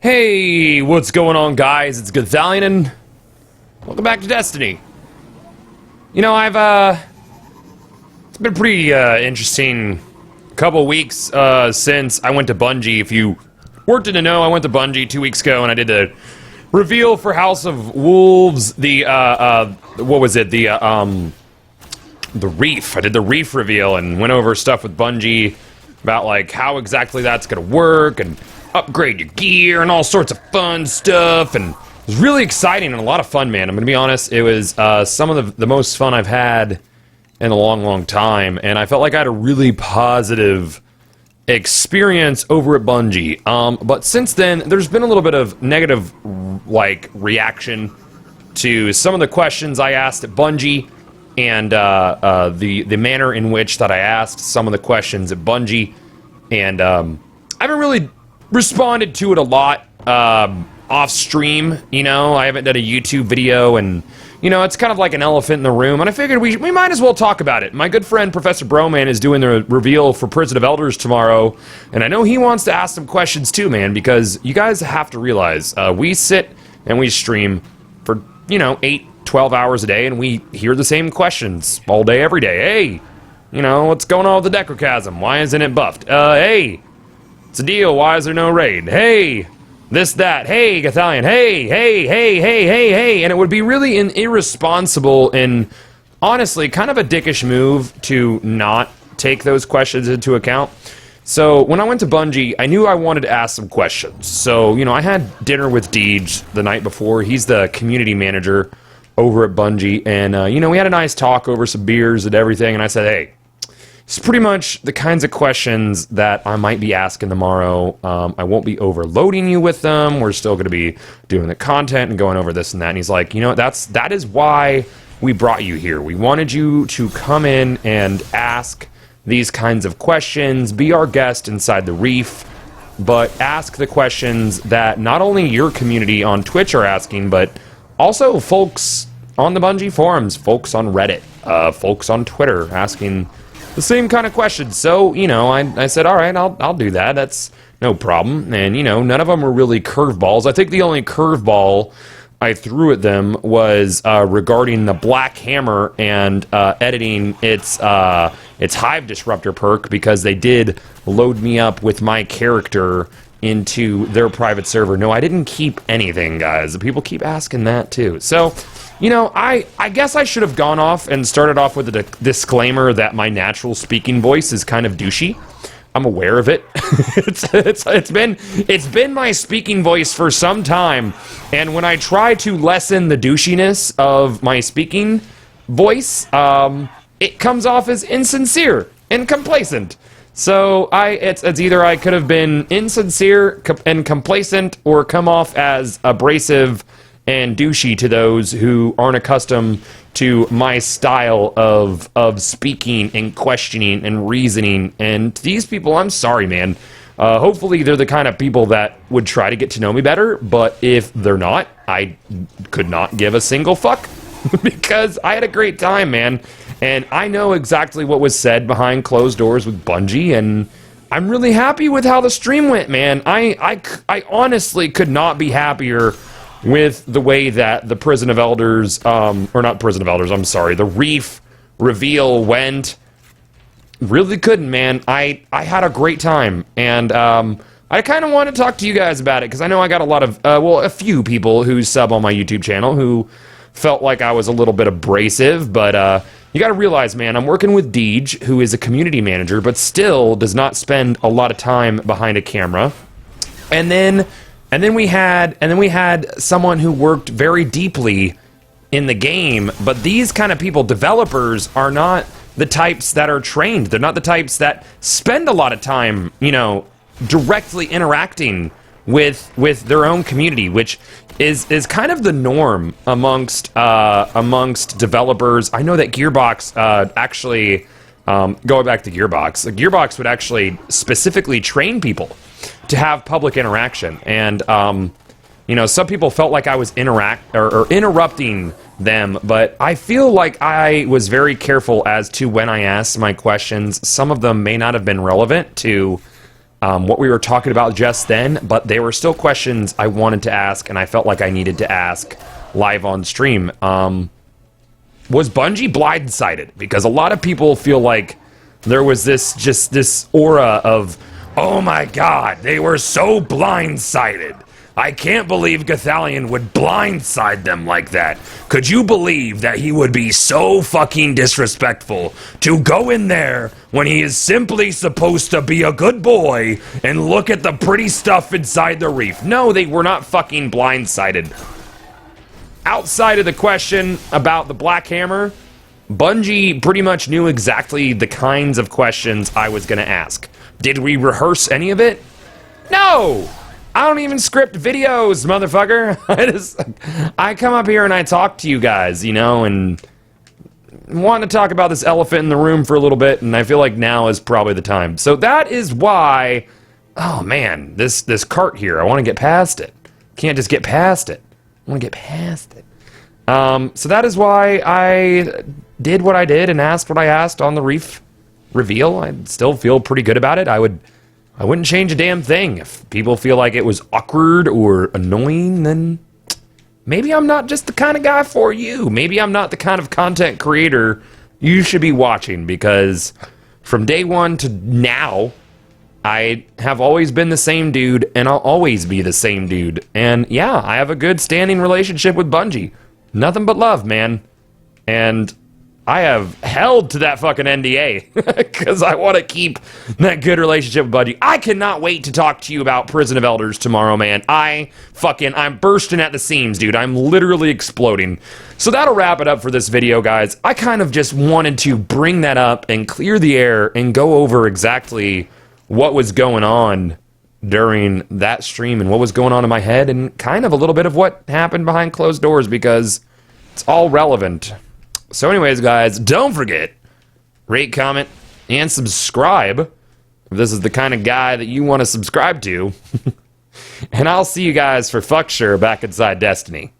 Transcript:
Hey, what's going on, guys? It's Gothalion, and welcome back to Destiny. You know, it's been pretty interesting couple weeks since I went to Bungie. If you weren't to know, I went to Bungie 2 weeks ago, and I did the reveal for House of Wolves. What was it? The Reef. I did the Reef reveal and went over stuff with Bungie about like how exactly that's gonna work and upgrade your gear and all sorts of fun stuff, and it was really exciting and a lot of fun, man. I'm gonna be honest, it was some of the most fun I've had in a long time, and I felt like I had a really positive experience over at Bungie. But since then, there's been a little bit of negative, like, reaction to some of the questions I asked at Bungie, and the manner in which that I asked some of the questions at Bungie, and I haven't really responded to it a lot off stream. You know, I haven't done a YouTube video, and you know, it's kind of like an elephant in the room, and I figured we might as well talk about it. My good friend Professor Broman is doing the reveal for Prison of Elders tomorrow, and I know he wants to ask some questions too, man, because you guys have to realize we sit and we stream for, you know, 8-12 hours a day, and we hear the same questions all day, every day. Hey, you know, what's going on with the Decrochasm? Why isn't it buffed? Hey, it's a deal. Why is there no raid? Hey, this, that. Hey, Gothalion. Hey. And it would be really an irresponsible and honestly kind of a dickish move to not take those questions into account. So when I went to Bungie, I knew I wanted to ask some questions. So, you know, I had dinner with Deej the night before. He's the community manager over at Bungie. And, you know, we had a nice talk over some beers and everything. And I said, hey, it's pretty much the kinds of questions that I might be asking tomorrow. I won't be overloading you with them. We're still going to be doing the content and going over this and that. And he's like, you know, that is why we brought you here. We wanted you to come in and ask these kinds of questions, be our guest inside the Reef, but ask the questions that not only your community on Twitch are asking, but also folks on the Bungie forums, folks on Reddit, folks on Twitter asking the same kind of questions. So, you know, I said, all right, I'll do that. That's no problem. And, you know, none of them were really curveballs. I think the only curveball I threw at them was regarding the Black Hammer and editing its Hive Disruptor perk, because they did load me up with my character into their private server. No, I didn't keep anything, guys. People keep asking that too. So, you know, I guess I should have gone off and started off with a disclaimer that my natural speaking voice is kind of douchey. I'm aware of it. It's been my speaking voice for some time, and when I try to lessen the douchiness of my speaking voice, it comes off as insincere and complacent. So it's either I could have been insincere and complacent, or come off as abrasive and douchey to those who aren't accustomed to my style of speaking and questioning and reasoning. And to these people, I'm sorry, man. Hopefully they're the kind of people that would try to get to know me better, but if they're not, I could not give a single fuck because I had a great time, man. And I know exactly what was said behind closed doors with Bungie, and I'm really happy with how the stream went, man. I honestly could not be happier with the way that the Prison of Elders, or not Prison of Elders, I'm sorry, the Reef reveal went. Really couldn't, man. I had a great time, and I kind of want to talk to you guys about it, because I know I got a lot of, well, a few people who sub on my YouTube channel who felt like I was a little bit abrasive, but you got to realize, man, I'm working with Deej, who is a community manager, but still does not spend a lot of time behind a camera. And then we had someone who worked very deeply in the game, but these kind of people, developers, are not the types that are trained. They're not the types that spend a lot of time, you know, directly interacting with their own community, which is kind of the norm amongst developers. I know that Gearbox actually, going back to Gearbox would actually specifically train people to have public interaction, and you know, some people felt like I was interrupting them, but I feel like I was very careful as to when I asked my questions. Some of them may not have been relevant to what we were talking about just then, but they were still questions I wanted to ask, and I felt like I needed to ask live on stream. Was Bungie blindsided? Because a lot of people feel like there was this aura of, oh my god, they were so blindsided. I can't believe Gothalion would blindside them like that. Could you believe that he would be so fucking disrespectful to go in there when he is simply supposed to be a good boy and look at the pretty stuff inside the reef? No, they were not fucking blindsided. Outside of the question about the Black Hammer, Bungie pretty much knew exactly the kinds of questions I was going to ask. Did we rehearse any of it? No! I don't even script videos, motherfucker. I come up here and I talk to you guys, you know, and want to talk about this elephant in the room for a little bit, and I feel like now is probably the time. So that is why, oh man, this cart here, I want to get past it. Can't just get past it. I want to get past it. So that is why I did what I did and asked what I asked on the reef reveal. I still feel pretty good about it. I wouldn't change a damn thing. If people feel like it was awkward or annoying, then maybe I'm not just the kind of guy for you. Maybe I'm not the kind of content creator you should be watching, because from day one to now, I have always been the same dude, and I'll always be the same dude. And yeah, I have a good standing relationship with Bungie. Nothing but love, man. And I have held to that fucking NDA because I want to keep that good relationship with Bungie. I cannot wait to talk to you about Prison of Elders tomorrow, man. I'm bursting at the seams, dude. I'm literally exploding. So that'll wrap it up for this video, guys. I kind of just wanted to bring that up and clear the air and go over exactly what was going on during that stream and what was going on in my head and kind of a little bit of what happened behind closed doors, because it's all relevant. So anyways, guys, don't forget, rate, comment, and subscribe if this is the kind of guy that you want to subscribe to. And I'll see you guys for fuck sure back inside Destiny.